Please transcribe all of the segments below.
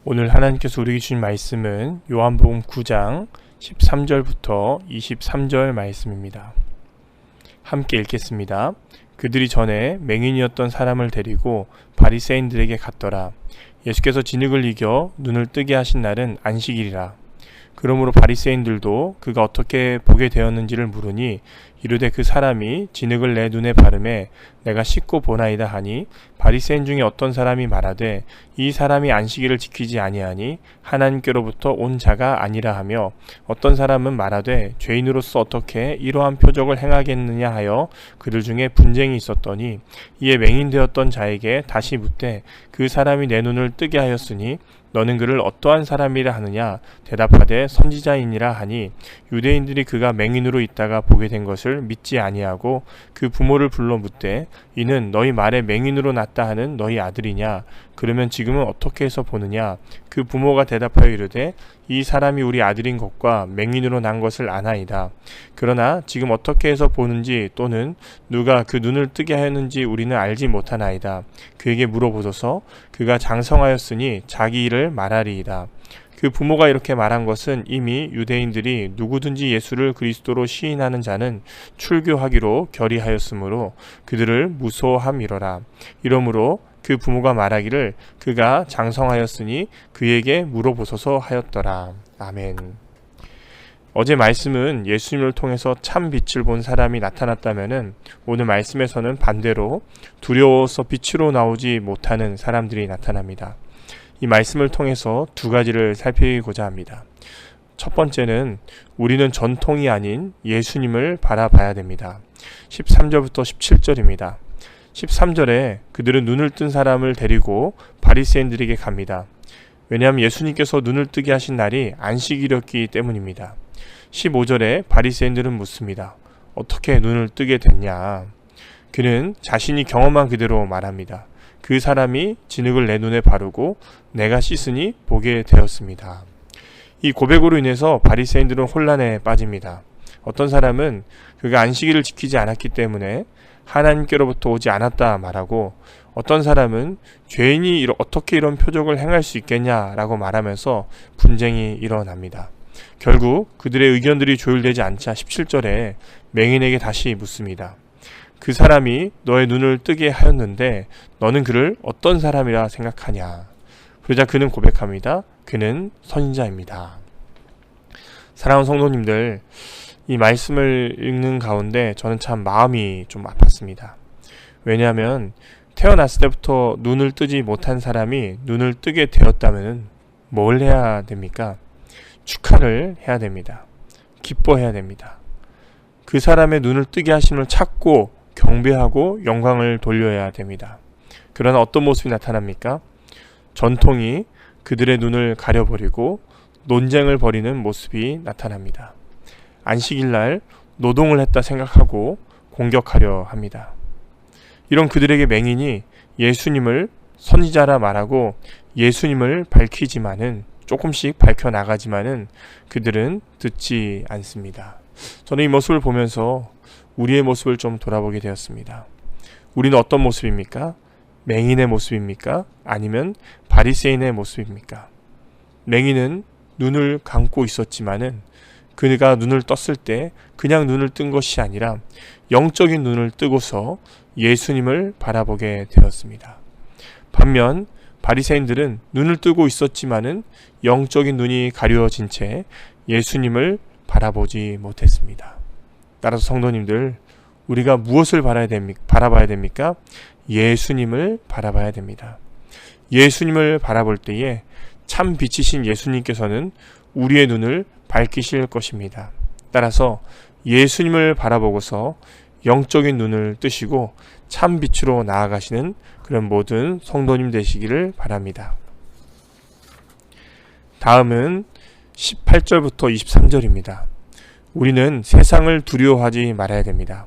오늘 하나님께서 우리에게 주신 말씀은 요한복음 9장 13절부터 23절 말씀입니다. 함께 읽겠습니다. 그들이 전에 맹인이었던 사람을 데리고 바리새인들에게 갔더라. 예수께서 진흙을 이겨 눈을 뜨게 하신 날은 안식일이라. 그러므로 바리새인들도 그가 어떻게 보게 되었는지를 물으니 이르되 그 사람이 진흙을 내 눈에 바르매 내가 씻고 보나이다 하니, 바리새인 중에 어떤 사람이 말하되 이 사람이 안식일을 지키지 아니하니 하나님께로부터 온 자가 아니라 하며, 어떤 사람은 말하되 죄인으로서 어떻게 이러한 표적을 행하겠느냐 하여 그들 중에 분쟁이 있었더니, 이에 맹인되었던 자에게 다시 묻되 그 사람이 내 눈을 뜨게 하였으니 너는 그를 어떠한 사람이라 하느냐? 대답하되 선지자이니라 하니, 유대인들이 그가 맹인으로 있다가 보게 된 것을 믿지 아니하고 그 부모를 불러 묻되 이는 너희 말에 맹인으로 났다 하는 너희 아들이냐? 그러면 지금은 어떻게 해서 보느냐? 그 부모가 대답하여 이르되 이 사람이 우리 아들인 것과 맹인으로 난 것을 아나이다. 그러나 지금 어떻게 해서 보는지 또는 누가 그 눈을 뜨게 하였는지 우리는 알지 못하나이다. 그에게 물어보소서. 그가 장성하였으니 자기 일을 말하리이다. 그 부모가 이렇게 말한 것은 이미 유대인들이 누구든지 예수를 그리스도로 시인하는 자는 출교하기로 결의하였으므로 그들을 무소함이로라. 이러므로 그 부모가 말하기를 그가 장성하였으니 그에게 물어보소서 하였더라. 아멘. 어제 말씀은 예수님을 통해서 참 빛을 본 사람이 나타났다면은, 오늘 말씀에서는 반대로 두려워서 빛으로 나오지 못하는 사람들이 나타납니다. 이 말씀을 통해서 두 가지를 살피고자 합니다. 첫 번째는 우리는 전통이 아닌 예수님을 바라봐야 됩니다. 13절부터 17절입니다. 13절에 그들은 눈을 뜬 사람을 데리고 바리새인들에게 갑니다. 왜냐하면 예수님께서 눈을 뜨게 하신 날이 안식일이었기 때문입니다. 15절에 바리새인들은 묻습니다. 어떻게 눈을 뜨게 됐냐? 그는 자신이 경험한 그대로 말합니다. 그 사람이 진흙을 내 눈에 바르고 내가 씻으니 보게 되었습니다. 이 고백으로 인해서 바리새인들은 혼란에 빠집니다. 어떤 사람은 그가 안식일을 지키지 않았기 때문에 하나님께로부터 오지 않았다 말하고, 어떤 사람은 죄인이 어떻게 이런 표적을 행할 수 있겠냐라고 말하면서 분쟁이 일어납니다. 결국 그들의 의견들이 조율되지 않자 17절에 맹인에게 다시 묻습니다. 그 사람이 너의 눈을 뜨게 하였는데 너는 그를 어떤 사람이라 생각하냐? 그러자 그는 고백합니다. 그는 선지자입니다. 사랑하는 성도님들, 이 말씀을 읽는 가운데 저는 참 마음이 좀 아팠습니다. 왜냐하면 태어났을 때부터 눈을 뜨지 못한 사람이 눈을 뜨게 되었다면 뭘 해야 됩니까? 축하를 해야 됩니다. 기뻐해야 됩니다. 그 사람의 눈을 뜨게 하심을 찾고 경배하고 영광을 돌려야 됩니다. 그러나 어떤 모습이 나타납니까? 전통이 그들의 눈을 가려버리고 논쟁을 벌이는 모습이 나타납니다. 안식일날 노동을 했다 생각하고 공격하려 합니다. 이런 그들에게 맹인이 예수님을 선지자라 말하고 예수님을 밝히지만은, 조금씩 밝혀나가지만은 그들은 듣지 않습니다. 저는 이 모습을 보면서 우리의 모습을 좀 돌아보게 되었습니다. 우리는 어떤 모습입니까? 맹인의 모습입니까? 아니면 바리새인의 모습입니까? 맹인은 눈을 감고 있었지만은 그가 눈을 떴을 때 그냥 눈을 뜬 것이 아니라 영적인 눈을 뜨고서 예수님을 바라보게 되었습니다. 반면 바리새인들은 눈을 뜨고 있었지만은 영적인 눈이 가려진 채 예수님을 바라보지 못했습니다. 따라서 성도님들, 우리가 무엇을 바라봐야 됩니까? 예수님을 바라봐야 됩니다. 예수님을 바라볼 때에 참 빛이신 예수님께서는 우리의 눈을 밝히실 것입니다. 따라서 예수님을 바라보고서 영적인 눈을 뜨시고 참 빛으로 나아가시는 그런 모든 성도님 되시기를 바랍니다. 다음은 18절부터 23절입니다. 우리는 세상을 두려워하지 말아야 됩니다.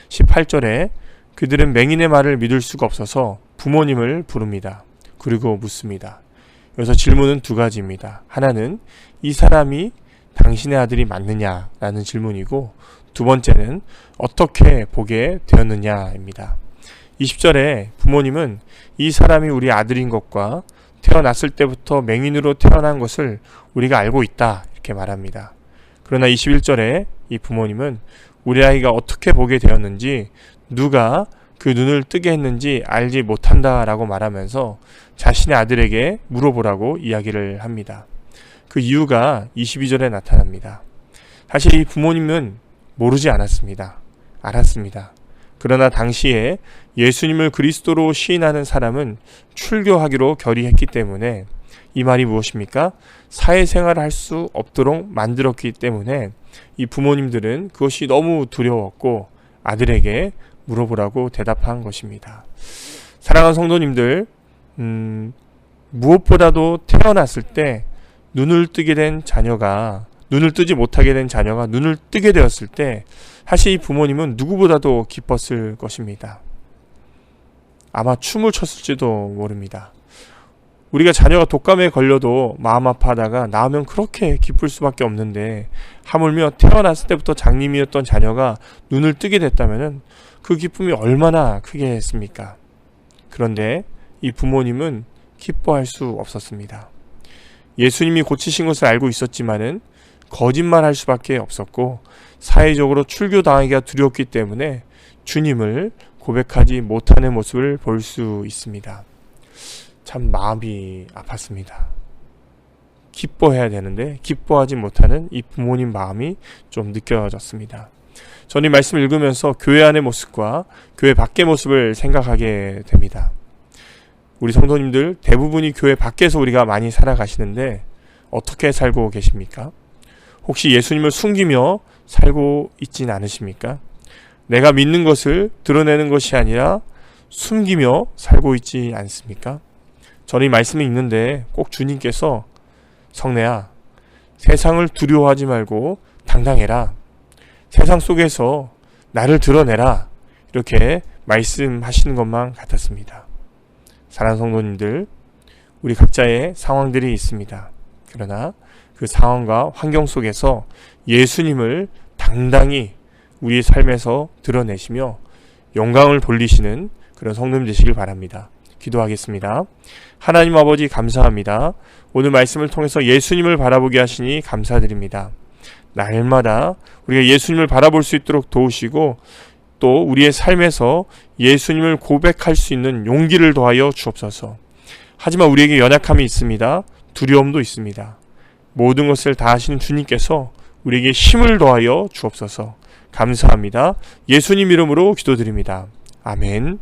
18절에 그들은 맹인의 말을 믿을 수가 없어서 부모님을 부릅니다. 그리고 묻습니다. 여기서 질문은 두 가지입니다. 하나는 이 사람이 당신의 아들이 맞느냐라는 질문이고, 두 번째는 어떻게 보게 되었느냐입니다. 20절에 부모님은 이 사람이 우리 아들인 것과 태어났을 때부터 맹인으로 태어난 것을 우리가 알고 있다 이렇게 말합니다. 그러나 21절에 이 부모님은 우리 아이가 어떻게 보게 되었는지, 누가 그 눈을 뜨게 했는지 알지 못한다 라고 말하면서 자신의 아들에게 물어보라고 이야기를 합니다. 그 이유가 22절에 나타납니다. 사실 이 부모님은 모르지 않았습니다. 알았습니다. 그러나 당시에 예수님을 그리스도로 시인하는 사람은 출교하기로 결의했기 때문에, 이 말이 무엇입니까? 사회생활을 할 수 없도록 만들었기 때문에 이 부모님들은 그것이 너무 두려웠고 아들에게 물어보라고 대답한 것입니다. 사랑하는 성도님들, 무엇보다도 태어났을 때 눈을 뜨지 못하게 된 자녀가 눈을 뜨게 되었을 때 사실 이 부모님은 누구보다도 기뻤을 것입니다. 아마 춤을 췄을지도 모릅니다. 우리가 자녀가 독감에 걸려도 마음 아파하다가 나으면 그렇게 기쁠 수밖에 없는데, 하물며 태어났을 때부터 장님이었던 자녀가 눈을 뜨게 됐다면 그 기쁨이 얼마나 크겠습니까? 그런데 이 부모님은 기뻐할 수 없었습니다. 예수님이 고치신 것을 알고 있었지만은 거짓말할 수밖에 없었고, 사회적으로 출교당하기가 두려웠기 때문에 주님을 고백하지 못하는 모습을 볼 수 있습니다. 참 마음이 아팠습니다. 기뻐해야 되는데 기뻐하지 못하는 이 부모님 마음이 좀 느껴졌습니다. 저는 이 말씀을 읽으면서 교회 안의 모습과 교회 밖의 모습을 생각하게 됩니다. 우리 성도님들 대부분이 교회 밖에서 우리가 많이 살아가시는데 어떻게 살고 계십니까? 혹시 예수님을 숨기며 살고 있진 않으십니까? 내가 믿는 것을 드러내는 것이 아니라 숨기며 살고 있지 않습니까? 저는 이 말씀을 읽는데 꼭 주님께서 성내야, 세상을 두려워하지 말고 당당해라, 세상 속에서 나를 드러내라, 이렇게 말씀하시는 것만 같았습니다. 사랑하는 성도님들, 우리 각자의 상황들이 있습니다. 그러나 그 상황과 환경 속에서 예수님을 당당히 우리의 삶에서 드러내시며 영광을 돌리시는 그런 성도님 되시길 바랍니다. 기도하겠습니다. 하나님 아버지, 감사합니다. 오늘 말씀을 통해서 예수님을 바라보게 하시니 감사드립니다. 날마다 우리가 예수님을 바라볼 수 있도록 도우시고, 또 우리의 삶에서 예수님을 고백할 수 있는 용기를 더하여 주옵소서. 하지만 우리에게 연약함이 있습니다. 두려움도 있습니다. 모든 것을 다 하시는 주님께서 우리에게 힘을 더하여 주옵소서. 감사합니다. 예수님 이름으로 기도드립니다. 아멘.